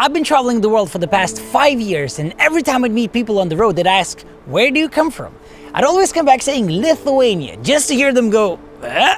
I've been traveling the world for the past 5 years, and every time I'd meet people on the road, they'd ask, "Where do you come from?" I'd always come back saying Lithuania, just to hear them go, "Eh?"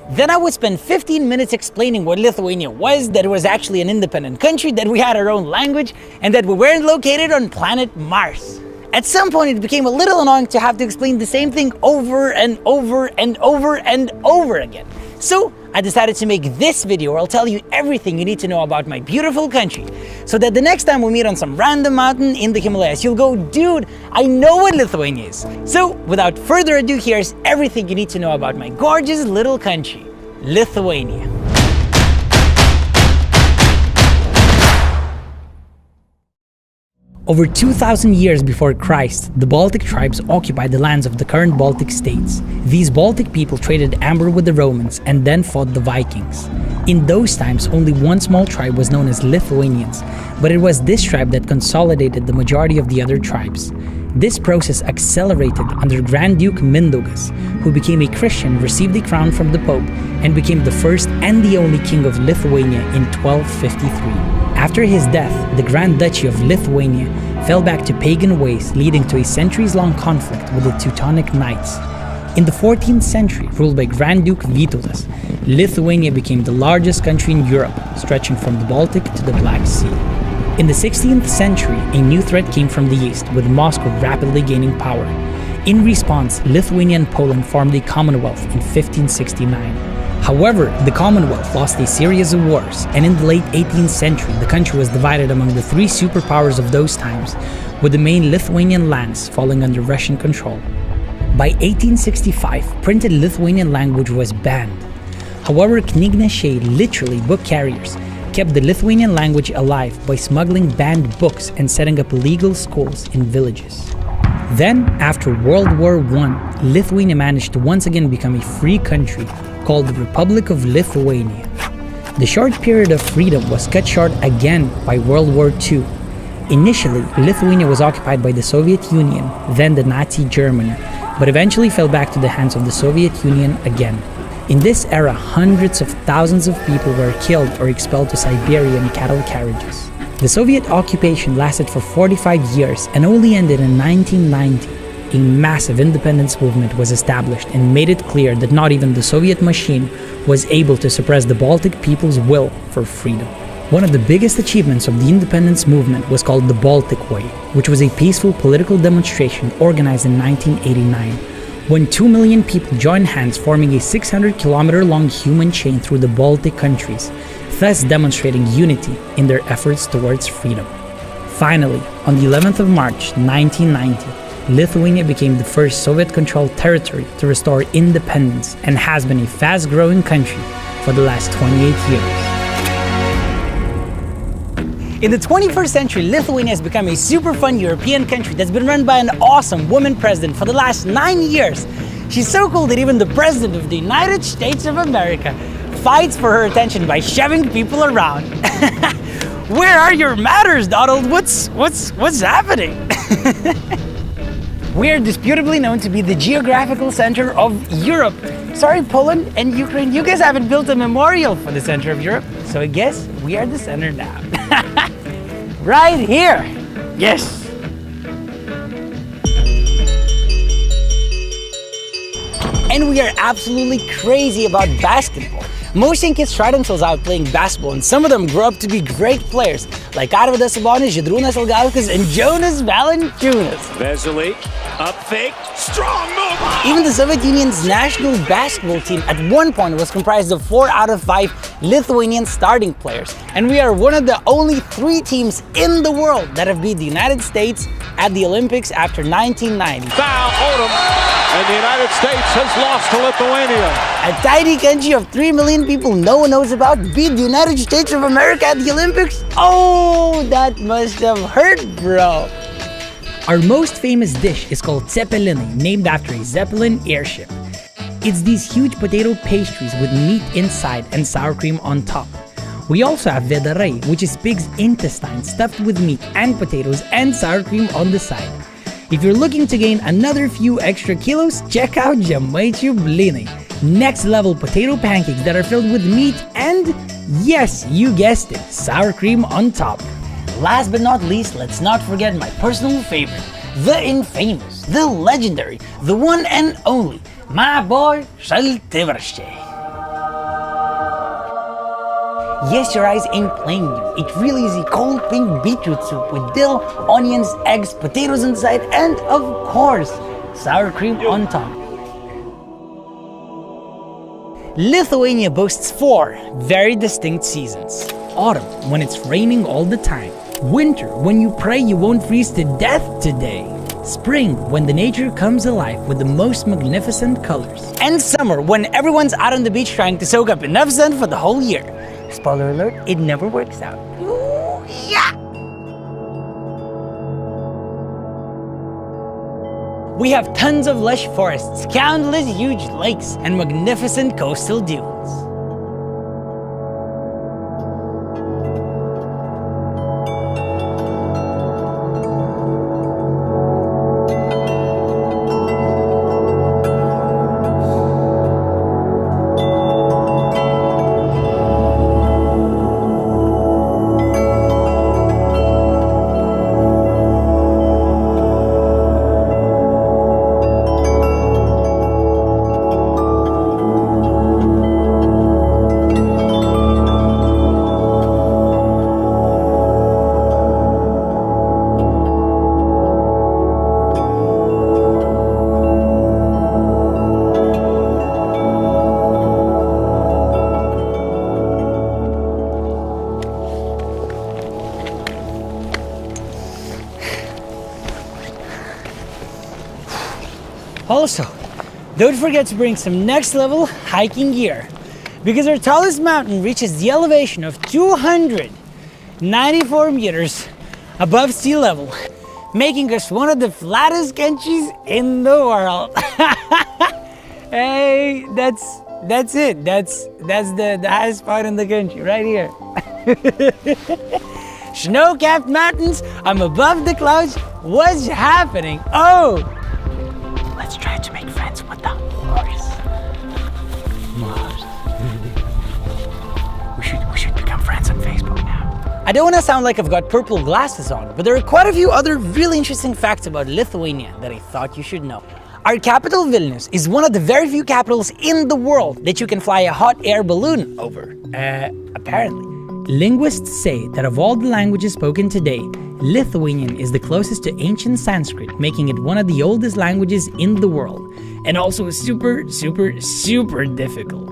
Then I would spend 15 minutes explaining what Lithuania was, that it was actually an independent country, that we had our own language, and that we weren't located on planet Mars. At some point, it became a little annoying to have to explain the same thing over and over and over and over again. So I decided to make this video where I'll tell you everything you need to know about my beautiful country, so that the next time we meet on some random mountain in the Himalayas, you'll go, "Dude, I know what Lithuania is." So without further ado, here's everything you need to know about my gorgeous little country, Lithuania. Over 2,000 years before Christ, the Baltic tribes occupied the lands of the current Baltic states. These Baltic people traded amber with the Romans and then fought the Vikings. In those times, only one small tribe was known as Lithuanians, but it was this tribe that consolidated the majority of the other tribes. This process accelerated under Grand Duke Mindaugas, who became a Christian, received a crown from the Pope, and became the first and the only king of Lithuania in 1253. After his death, the Grand Duchy of Lithuania fell back to pagan ways, leading to a centuries-long conflict with the Teutonic Knights. In the 14th century, ruled by Grand Duke Vytautas, Lithuania became the largest country in Europe, stretching from the Baltic to the Black Sea. In the 16th century, a new threat came from the east, with Moscow rapidly gaining power. In response, Lithuania and Poland formed a Commonwealth in 1569. However, the Commonwealth lost a series of wars, and in the late 18th century, the country was divided among the three superpowers of those times, with the main Lithuanian lands falling under Russian control. By 1865, printed Lithuanian language was banned. However, knygnešiai, literally book carriers, kept the Lithuanian language alive by smuggling banned books and setting up illegal schools in villages. Then, after World War I, Lithuania managed to once again become a free country called the Republic of Lithuania. The short period of freedom was cut short again by World War II. Initially, Lithuania was occupied by the Soviet Union, then the Nazi Germany, but eventually fell back to the hands of the Soviet Union again. In this era, hundreds of thousands of people were killed or expelled to Siberia in cattle carriages. The Soviet occupation lasted for 45 years and only ended in 1990. A massive independence movement was established and made it clear that not even the Soviet machine was able to suppress the Baltic people's will for freedom. One of the biggest achievements of the independence movement was called the Baltic Way, which was a peaceful political demonstration organized in 1989, when 2 million people joined hands, forming a 600-kilometer-long human chain through the Baltic countries, thus demonstrating unity in their efforts towards freedom. Finally, on the 11th of March 1990, Lithuania became the first Soviet-controlled territory to restore independence and has been a fast-growing country for the last 28 years. In the 21st century, Lithuania has become a super fun European country that's been run by an awesome woman president for the last 9 years. She's so cool that even the President of the United States of America fights for her attention by shoving people around. Where are your manners, Donald? What's happening? We are disputably known to be the geographical center of Europe. Sorry, Poland and Ukraine, you guys haven't built a memorial for the center of Europe, so I guess we are the center now. Right here. Yes. And we are absolutely crazy about basketball. Most young kids try themselves out playing basketball, and some of them grow up to be great players, like Arvydas Sabonis, Žydrūnas Ilgauskas, and Jonas Valanciunas. Vesely, up fake, strong move! Even the Soviet Union's national basketball team at one point was comprised of 4 out of 5 Lithuanian starting players, and we are one of the only 3 teams in the world that have beat the United States at the Olympics after 1990. Foul, Odom, and the United States has lost to Lithuania. A tiny country of 3 million people no one knows about beat the United States of America at the Olympics? Oh, that must have hurt, bro. Our most famous dish is called Zeppelinai, named after a Zeppelin airship. It's these huge potato pastries with meat inside and sour cream on top. We also have vedarai, which is pig's intestine stuffed with meat and potatoes and sour cream on the side. If you're looking to gain another few extra kilos, check out Žemaičių blynai. Next level potato pancakes that are filled with meat and, yes, you guessed it, sour cream on top. Last but not least, let's not forget my personal favorite, the infamous, the legendary, the one and only, my boy Šaltibarščiai. Yes, your eyes ain't playing you. It really is a cold pink beetroot soup with dill, onions, eggs, potatoes inside, and of course, sour cream on top. Lithuania boasts 4 very distinct seasons. Autumn, when it's raining all the time. Winter, when you pray you won't freeze to death today. Spring, when the nature comes alive with the most magnificent colors. And summer, when everyone's out on the beach trying to soak up enough sun for the whole year. Spoiler alert, it never works out. Ooh, yeah! We have tons of lush forests, countless huge lakes, and magnificent coastal dunes. Also, don't forget to bring some next level hiking gear, because our tallest mountain reaches the elevation of 294 meters above sea level, making us one of the flattest countries in the world. Hey, that's it. That's the highest spot in the country, right here. Snow-capped mountains, I'm above the clouds. What's happening? Oh! Let's try to make friends with the horse. We should become friends on Facebook now. I don't want to sound like I've got purple glasses on, but there are quite a few other really interesting facts about Lithuania that I thought you should know. Our capital, Vilnius, is one of the very few capitals in the world that you can fly a hot air balloon over. Apparently. Linguists say that of all the languages spoken today, Lithuanian is the closest to ancient Sanskrit, making it one of the oldest languages in the world, and also super difficult.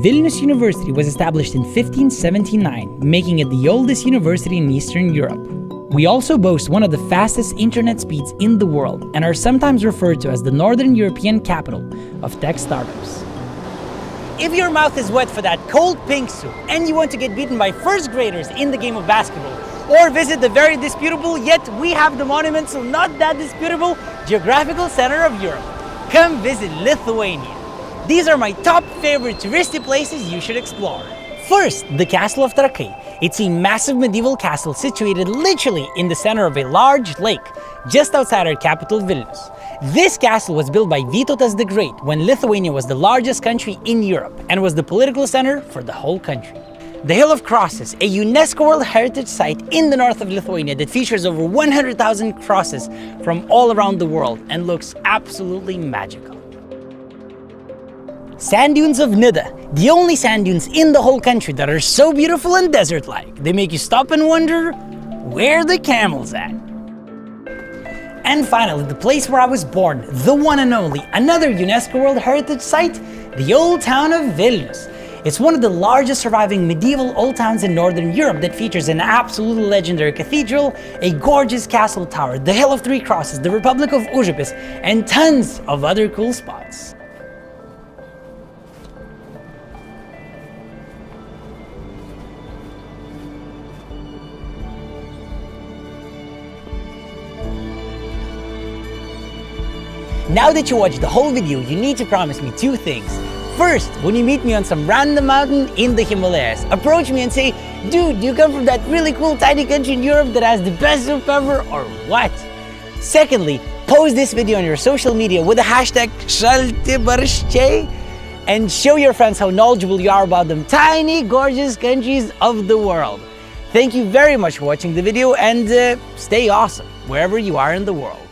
Vilnius University was established in 1579, making it the oldest university in Eastern Europe. We also boast one of the fastest internet speeds in the world, and are sometimes referred to as the Northern European capital of tech startups. If your mouth is wet for that cold pink soup, and you want to get beaten by first graders in the game of basketball, or visit the very disputable, yet we have the monumental, not that disputable, geographical center of Europe, come visit Lithuania. These are my top favorite touristy places you should explore. First, the Castle of Trakai. It's a massive medieval castle situated literally in the center of a large lake, just outside our capital, Vilnius. This castle was built by Vytautas the Great when Lithuania was the largest country in Europe and was the political center for the whole country. The Hill of Crosses, a UNESCO World Heritage Site in the north of Lithuania that features over 100,000 crosses from all around the world and looks absolutely magical. Sand dunes of Nida, the only sand dunes in the whole country that are so beautiful and desert-like, they make you stop and wonder, where the camels at? And finally, the place where I was born, the one and only, another UNESCO World Heritage Site, the old town of Vilnius. It's one of the largest surviving medieval old towns in Northern Europe that features an absolutely legendary cathedral, a gorgeous castle tower, the Hill of Three Crosses, the Republic of Užupis, and tons of other cool spots. Now that you watched the whole video, you need to promise me 2 things. First, when you meet me on some random mountain in the Himalayas, approach me and say, dude, you come from that really cool tiny country in Europe that has the best soup ever, or what? Secondly, post this video on your social media with the hashtag Šaltibarščiai and show your friends how knowledgeable you are about them tiny, gorgeous countries of the world. Thank you very much for watching the video, and stay awesome wherever you are in the world.